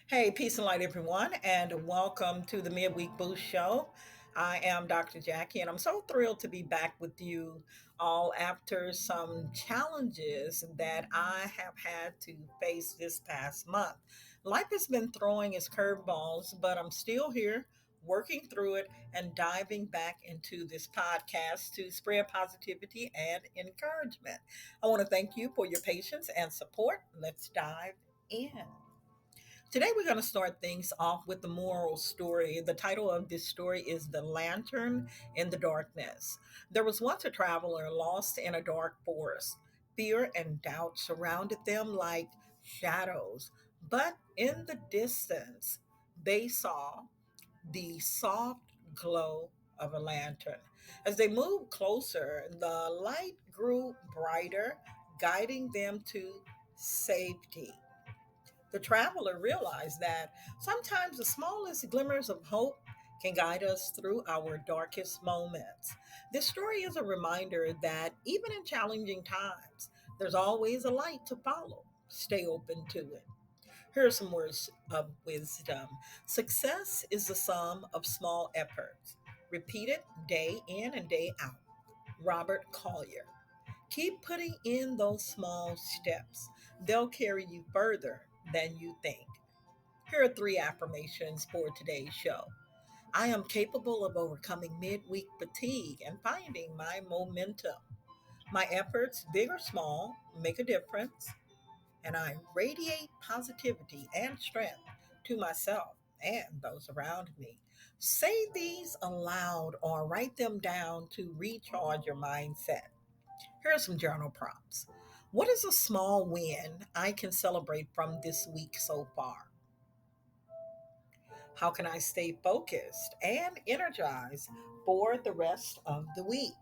Hey, peace and light, everyone, and welcome to the Midweek Boost show. I am Dr. Jackie, and I'm so thrilled to be back with you all after some challenges that I have had to face this past month. Life has been throwing its curveballs, but I'm still here working through it and diving back into this podcast to spread positivity and encouragement. I want to thank you for your patience and support. Let's dive in. Today, we're going to start things off with the moral story. The title of this story is The Lantern in the Darkness. There was once a traveler lost in a dark forest. Fear and doubt surrounded them like shadows. But in the distance, they saw the soft glow of a lantern. As they moved closer, the light grew brighter, guiding them to safety. The traveler realized that sometimes the smallest glimmers of hope can guide us through our darkest moments. This story is a reminder that even in challenging times, there's always a light to follow. Stay open to it. Here are some words of wisdom. Success is the sum of small efforts, repeated day in and day out. Robert Collier. Keep putting in those small steps. They'll carry you further than you think. Here are three affirmations for today's show. I am capable of overcoming midweek fatigue and finding my momentum. My efforts, big or small, make a difference, and I radiate positivity and strength to myself and those around me. Say these aloud or write them down to recharge your mindset. Here are some journal prompts. What is a small win I can celebrate from this week so far? How can I stay focused and energized for the rest of the week?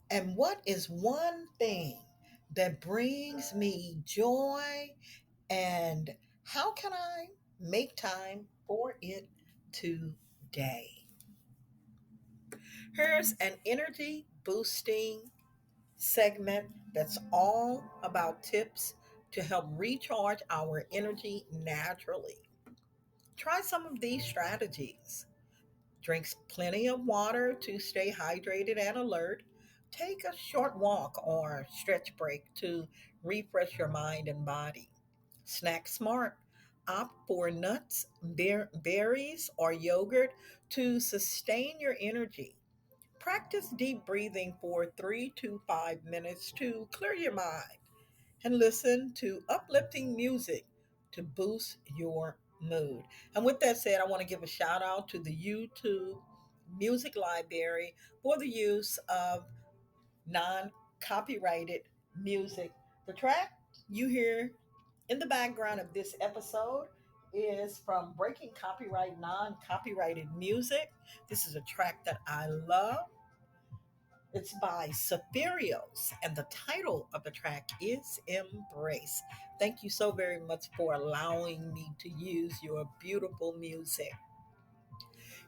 And what is one thing that brings me joy? And how can I make time for it today? Here's an energy boosting segment that's all about tips to help recharge our energy naturally. Try some of these strategies. Drink plenty of water to stay hydrated and alert. Take a short walk or stretch break to refresh your mind and body. Snack smart. Opt for nuts, berries, or yogurt to sustain your energy. Practice deep breathing for 3 to 5 minutes to clear your mind and listen to uplifting music to boost your mood. And with that said, I want to give a shout out to the YouTube Music Library for the use of non copyrighted music. The track you hear in the background of this episode is from Breaking Copyright Non Copyrighted Music. This is a track that I love. It's by Saphirios, and the title of the track is Embrace. Thank you so very much for allowing me to use your beautiful music.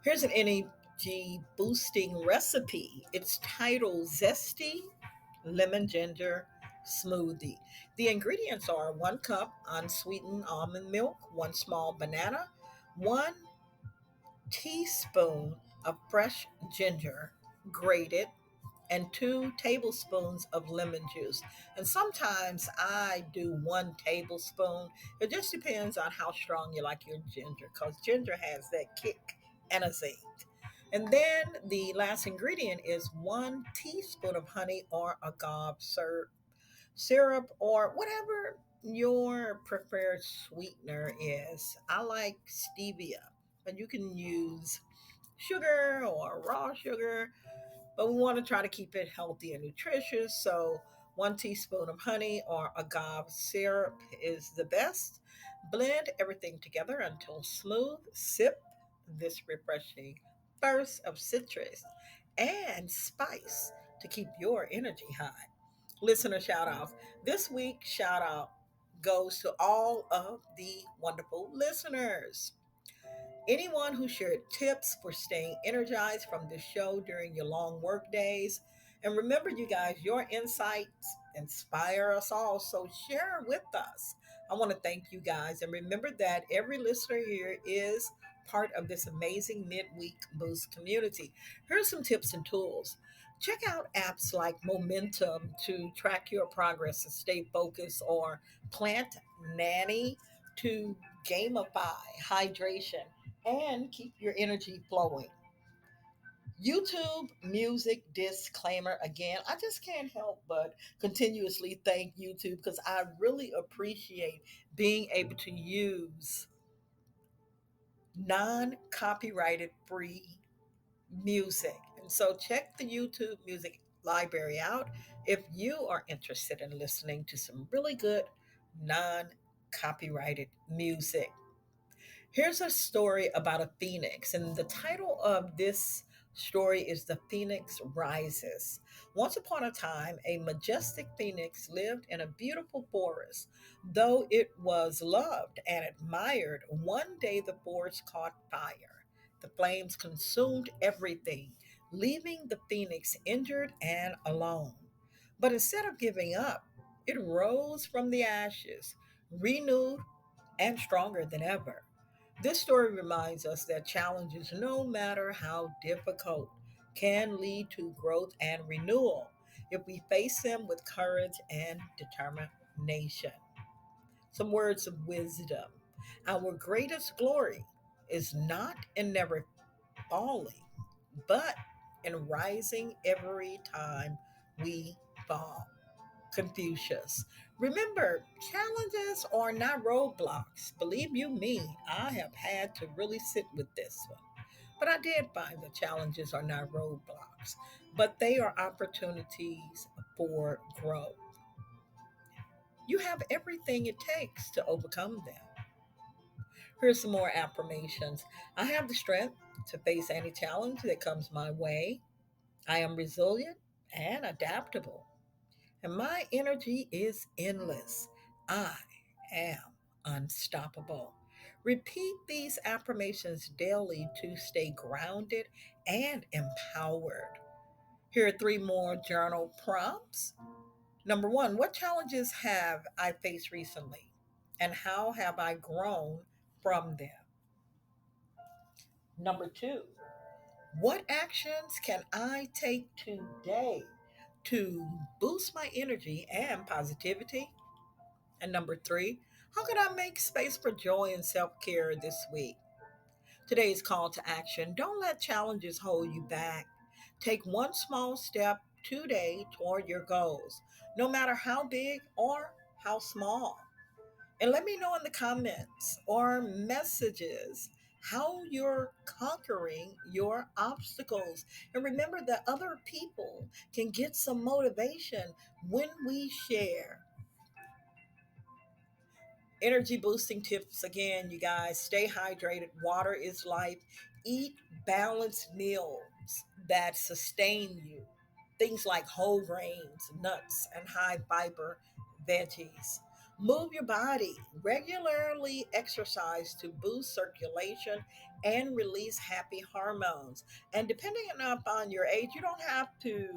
Here's an energy boosting recipe. It's titled Zesty Lemon Ginger Smoothie. The ingredients are 1 cup unsweetened almond milk, 1 small banana, 1 teaspoon of fresh ginger grated, and 2 tablespoons of lemon juice. And sometimes I do 1 tablespoon. It just depends on how strong you like your ginger, because ginger has that kick and a zing. And then the last ingredient is 1 teaspoon of honey or agave syrup or whatever your preferred sweetener is. I like stevia, but you can use sugar or raw sugar, but we want to try to keep it healthy and nutritious. So, 1 teaspoon of honey or agave syrup is the best. Blend everything together until smooth. Sip this refreshing burst of citrus and spice to keep your energy high. Listener shout outs. This week, shout out goes to all of the wonderful listeners. Anyone who shared tips for staying energized from the show during your long work days. And remember, you guys, your insights inspire us all. So share with us. I want to thank you guys. And remember that every listener here is part of this amazing Midweek Boost community. Here's some tips and tools. Check out apps like Momentum to track your progress and stay focused, or Plant Nanny to gamify hydration and keep your energy flowing. YouTube music disclaimer again. I just can't help but continuously thank YouTube because I really appreciate being able to use non copyrighted free music. And so check the YouTube music library out if you are interested in listening to some really good non copyrighted music. Here's a story about a phoenix, and the title of this story is The Phoenix Rises. Once upon a time, a majestic phoenix lived in a beautiful forest. Though it was loved and admired, one day the forest caught fire. The flames consumed everything, leaving the phoenix injured and alone. But instead of giving up, it rose from the ashes, renewed and stronger than ever. This story reminds us that challenges, no matter how difficult, can lead to growth and renewal if we face them with courage and determination. Some words of wisdom. Our greatest glory is not in never falling, but in rising every time we fall. Confucius. Remember, challenges are not roadblocks. Believe you me, I have had to really sit with this one. But I did find that challenges are not roadblocks, but they are opportunities for growth. You have everything it takes to overcome them. Here's some more affirmations. I have the strength to face any challenge that comes my way. I am resilient and adaptable, and my energy is endless. I am unstoppable. Repeat these affirmations daily to stay grounded and empowered. Here are three more journal prompts. Number one, what challenges have I faced recently? And how have I grown from them? Number two, what actions can I take today to boost my energy and positivity? And number three, how can I make space for joy and self care this week? Today's call to action: don't let challenges hold you back. Take one small step today toward your goals, no matter how big or how small. And let me know in the comments or messages how you're conquering your obstacles. And remember that other people can get some motivation when we share. Energy boosting tips again, you guys: stay hydrated. Water is life. Eat balanced meals that sustain you. Things like whole grains, nuts, and high fiber veggies. Move your body. Regularly exercise to boost circulation and release happy hormones. And depending upon your age, you don't have to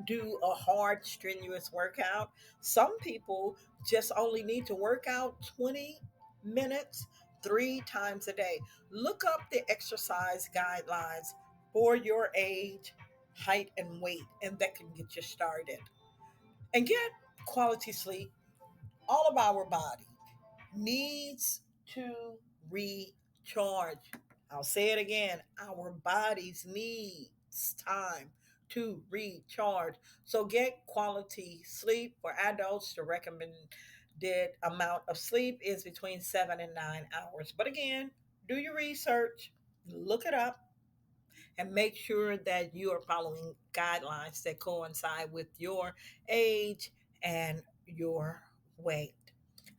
do a hard, strenuous workout. Some people just only need to work out 20 minutes 3 times a day. Look up the exercise guidelines for your age, height, and weight, and that can get you started. And get quality sleep. All of our body needs to recharge. I'll say it again. Our bodies needs time to recharge. So get quality sleep. For adults, the recommended amount of sleep is between 7 and 9 hours. But again, do your research, look it up, and make sure that you are following guidelines that coincide with your age and your weight.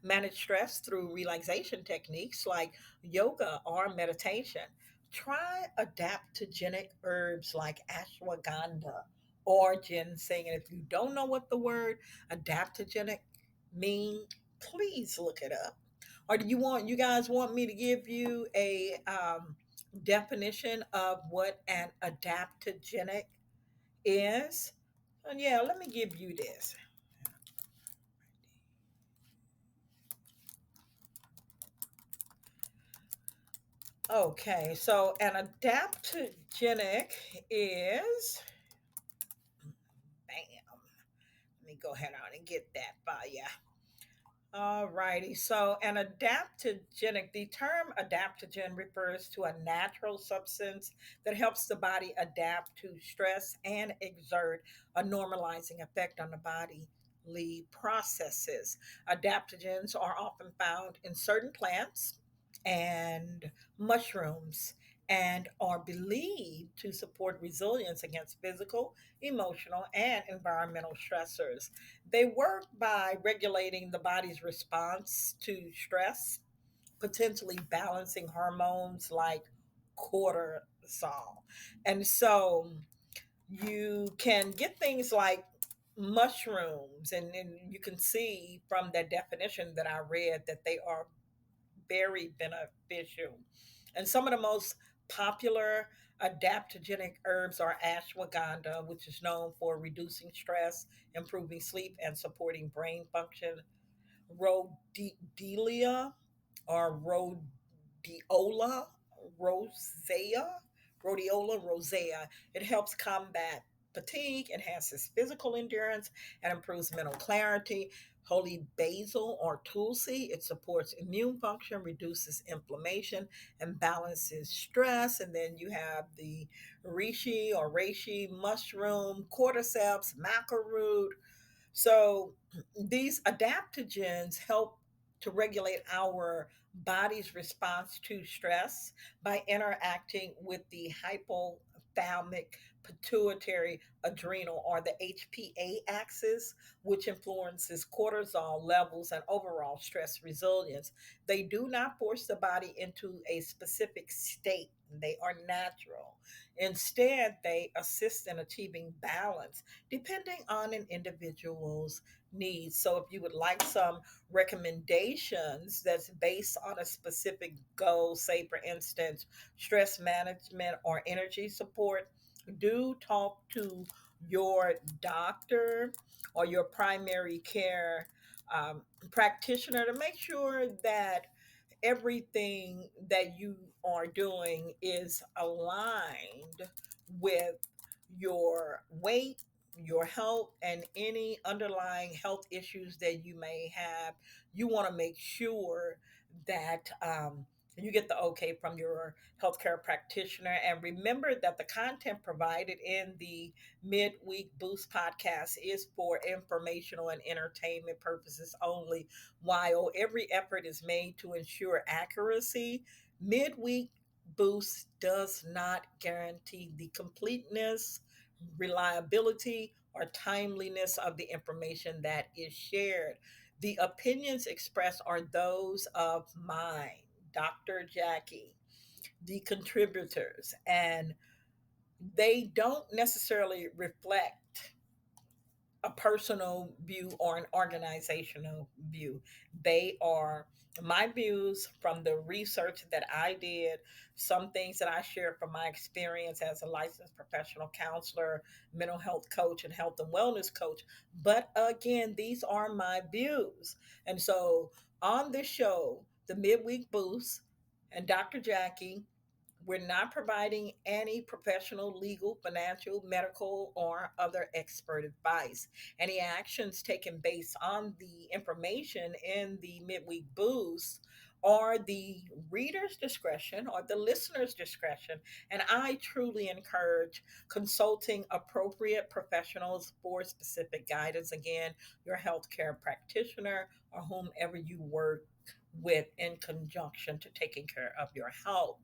Manage stress through relaxation techniques like yoga or meditation. Try adaptogenic herbs like ashwagandha or ginseng. And if you don't know what the word adaptogenic means, please look it up. Or do you guys want me to give you a definition of what an adaptogenic is? And yeah, let me give you this. Okay, so an adaptogenic is, bam, let me go ahead on and get that by you. All righty. So, an adaptogenic, the term adaptogen refers to a natural substance that helps the body adapt to stress and exert a normalizing effect on the bodily processes. Adaptogens are often found in certain plants and mushrooms and are believed to support resilience against physical, emotional, and environmental stressors. They work by regulating the body's response to stress, potentially balancing hormones like cortisol. And so you can get things like mushrooms, and you can see from that definition that I read that they are very beneficial. And some of the most popular adaptogenic herbs are ashwagandha, which is known for reducing stress, improving sleep, and supporting brain function. Rhodelia or rhodiola rosea, rhodiola rosea. It helps combat fatigue, enhances physical endurance, and improves mental clarity. Holy basil or tulsi, it supports immune function, reduces inflammation, and balances stress. And then you have the reishi or reishi mushroom, cordyceps, maca root, so these adaptogens help to regulate our body's response to stress by interacting with the hypothalamic pituitary adrenal or the HPA axis, which influences cortisol levels and overall stress resilience. They do not force the body into a specific state. They are natural. Instead, they assist in achieving balance depending on an individual's needs. So, if you would like some recommendations that's based on a specific goal, say for instance, stress management or energy support, do talk to your doctor or your primary care um, practitioner to make sure that everything that you are doing is aligned with your weight, your health, and any underlying health issues that you may have. You want to make sure that you get the okay from your healthcare practitioner. And remember that the content provided in the Midweek Boost podcast is for informational and entertainment purposes only. While every effort is made to ensure accuracy, Midweek Boost does not guarantee the completeness, reliability, or timeliness of the information that is shared. The opinions expressed are those of mine, Dr. Jackie, the contributors, and they don't necessarily reflect a personal view or an organizational view. They are my views from the research that I did, some things that I shared from my experience as a licensed professional counselor, mental health coach, and health and wellness coach. But again, these are my views. And so on this show, the Midweek Boost and Dr. Jackie, we're not providing any professional, legal, financial, medical, or other expert advice. Any actions taken based on the information in the Midweek Boost are the reader's discretion or the listener's discretion. And I truly encourage consulting appropriate professionals for specific guidance. Again, your healthcare practitioner or whomever you work with in conjunction to taking care of your health.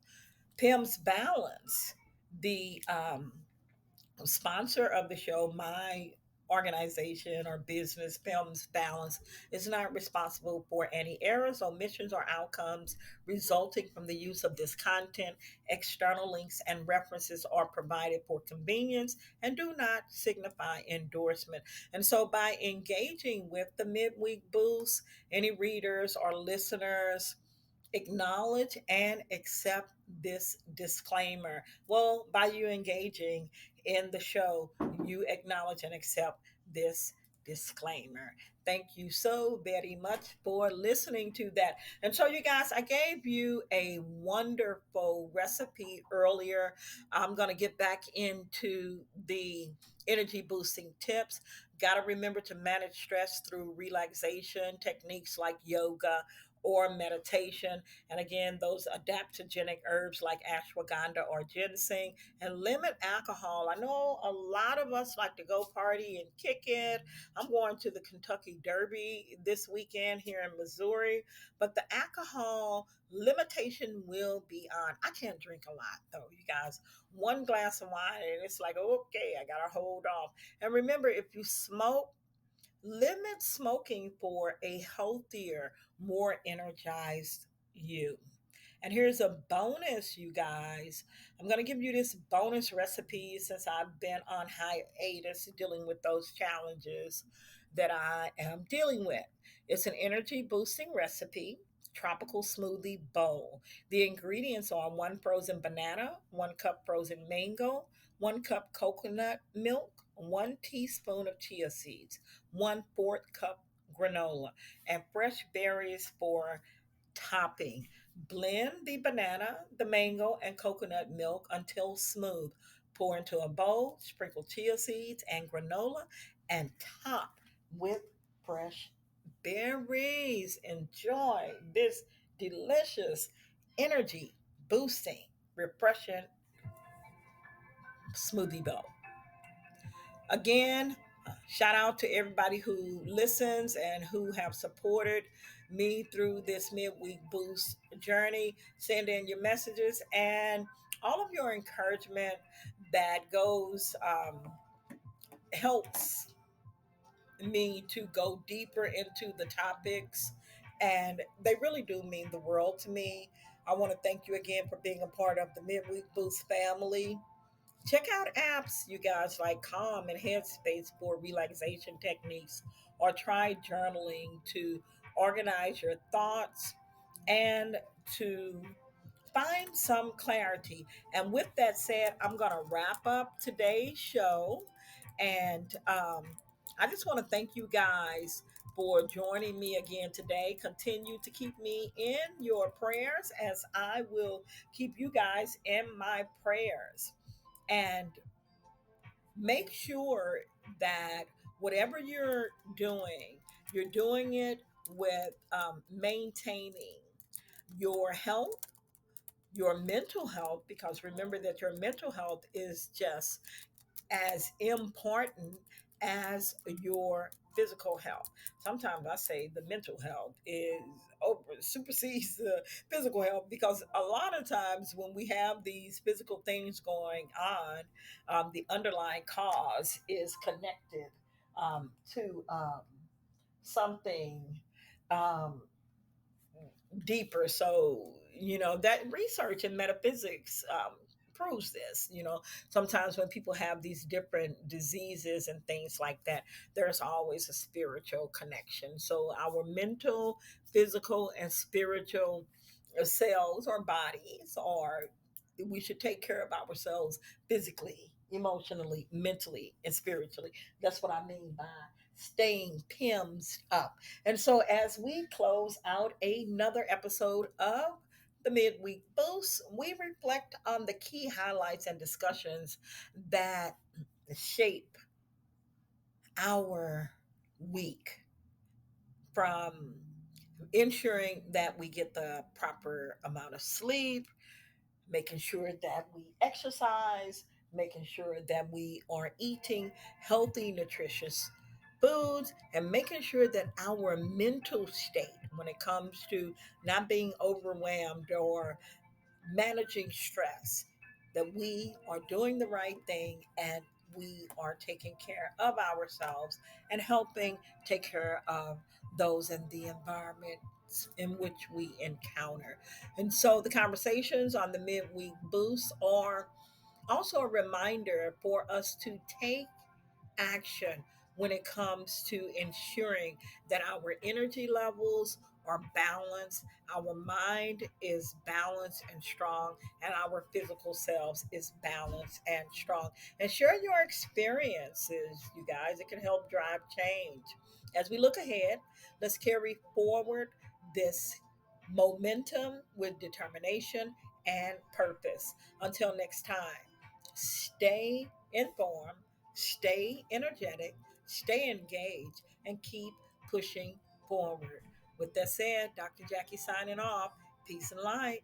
Pim's Balance, the sponsor of the show, my organization or business, Pim's Balance, is not responsible for any errors, omissions, or outcomes resulting from the use of this content. External links and references are provided for convenience and do not signify endorsement. And so, by engaging with the Midweek Boost, any readers or listeners acknowledge and accept this disclaimer. Well, by you engaging in the show, you acknowledge and accept this disclaimer. Thank you so very much for listening to that. And so, you guys, I gave you a wonderful recipe earlier. I'm going to get back into the energy boosting tips. Got to remember to manage stress through relaxation techniques like yoga or meditation. And again, those adaptogenic herbs like ashwagandha or ginseng, and limit alcohol. I know a lot of us like to go party and kick it. I'm going to the Kentucky Derby this weekend here in Missouri, but the alcohol limitation will be on. I can't drink a lot though, you guys. One glass of wine and it's like, okay, I gotta hold off. And remember, if you smoke, limit smoking for a healthier, more energized you. And here's a bonus, you guys. I'm going to give you this bonus recipe since I've been on hiatus dealing with those challenges that I am dealing with. It's an energy boosting recipe, tropical smoothie bowl. The ingredients are 1 frozen banana, 1 cup frozen mango, 1 cup coconut milk, 1 teaspoon of chia seeds, 1/4 cup granola, and fresh berries for topping. Blend the banana, the mango, and coconut milk until smooth. Pour into a bowl, sprinkle chia seeds and granola, and top with fresh berries. Enjoy this delicious, energy boosting, refreshing smoothie bowl. Again, shout out to everybody who listens and who have supported me through this midweek boost journey. Send in your messages and all of your encouragement that goes helps me to go deeper into the topics, and they really do mean the world to me. I want to thank you again for being a part of the midweek boost family. Check out apps, you guys, like Calm and Headspace for relaxation techniques, or try journaling to organize your thoughts and to find some clarity. And with that said, I'm going to wrap up today's show. And I just want to thank you guys for joining me again today. Continue to keep me in your prayers as I will keep you guys in my prayers. And make sure that whatever you're doing it with maintaining your health, your mental health, because remember that your mental health is just as important as your physical health. Sometimes I say the mental health is over supersedes the physical health, because a lot of times when we have these physical things going on, the underlying cause is connected to something um, deeper. So, that research in metaphysics proves this. Sometimes when people have these different diseases and things like that, there's always a spiritual connection. So, our mental, physical, and spiritual cells or bodies are, we should take care of ourselves physically, emotionally, mentally, and spiritually. That's what I mean by staying PIMS up. And so, as we close out another episode of the Midweek Boost, we reflect on the key highlights and discussions that shape our week, from ensuring that we get the proper amount of sleep, making sure that we exercise, making sure that we are eating healthy, nutritious foods, and making sure that our mental state, when it comes to not being overwhelmed or managing stress, that we are doing the right thing and we are taking care of ourselves and helping take care of those in the environment in which we encounter. And so the conversations on the midweek boost are also a reminder for us to take action when it comes to ensuring that our energy levels are balanced, our mind is balanced and strong, and our physical selves is balanced and strong. And share your experiences, you guys. It can help drive change. As we look ahead, let's carry forward this momentum with determination and purpose. Until next time, stay informed, stay energetic, stay engaged, and keep pushing forward. With that said, Dr. Jackie signing off. Peace and light.